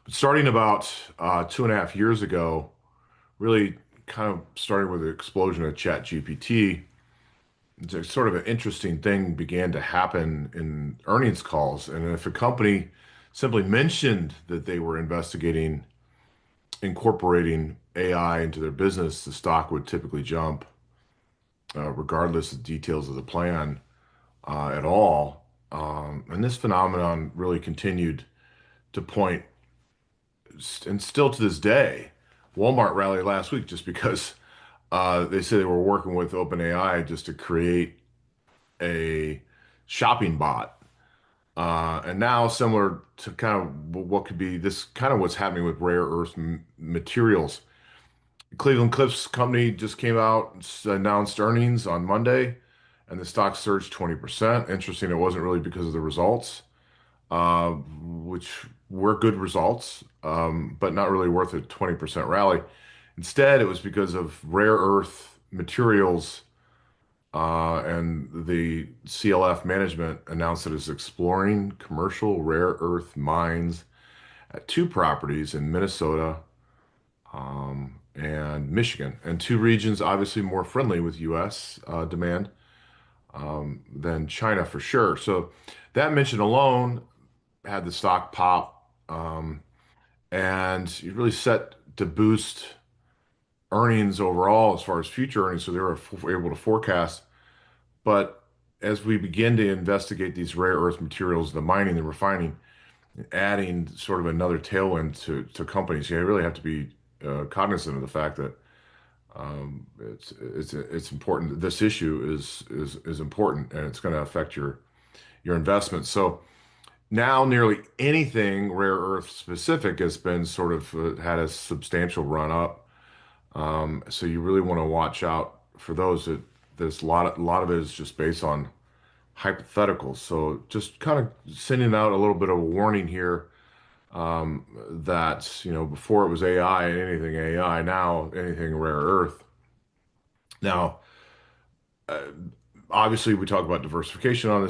Starting about 2.5 years ago, really kind of starting with the explosion of ChatGPT, it's a sort of an interesting thing began to happen in earnings calls. And if a company simply mentioned that they were investigating incorporating AI into their business, the stock would typically jump, regardless of the details of the plan at all. And this phenomenon really continued to point, and still to this day, Walmart rallied last week just because they said they were working with OpenAI just to create a shopping bot. And now, similar to kind of what could be this kind of what's happening with rare earth materials. Cleveland Cliffs company just came out and announced earnings on Monday, and the stock surged 20%. Interesting, it wasn't really because of the results, which were good results, but not really worth a 20% rally. Instead, it was because of rare earth materials, and the CLF management announced that it's exploring commercial rare earth mines at two properties in Minnesota, and Michigan, and two regions obviously more friendly with U.S. Demand than China for sure. So that mention alone had the stock pop, and it really set to boost earnings overall as far as future earnings. So they were able to forecast. But as we begin to investigate these rare earth materials, the mining, the refining, adding sort of another tailwind to companies, you really have to be cognizant of the fact that it's important. This issue is important, and it's going to affect your investments. So now nearly anything rare earth specific has been sort of had a substantial run up. So you really want to watch out for those. That there's a lot of it is just based on hypotheticals. So just kind of sending out a little bit of a warning here, that before it was AI and anything AI, now anything rare earth. Now, uh, obviously, we talk about diversification on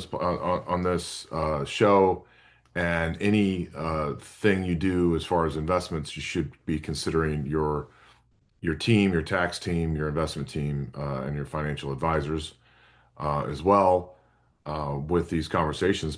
this show, and any thing you do as far as investments, you should be considering your team, your tax team, your investment team, and your financial advisors as well with these conversations.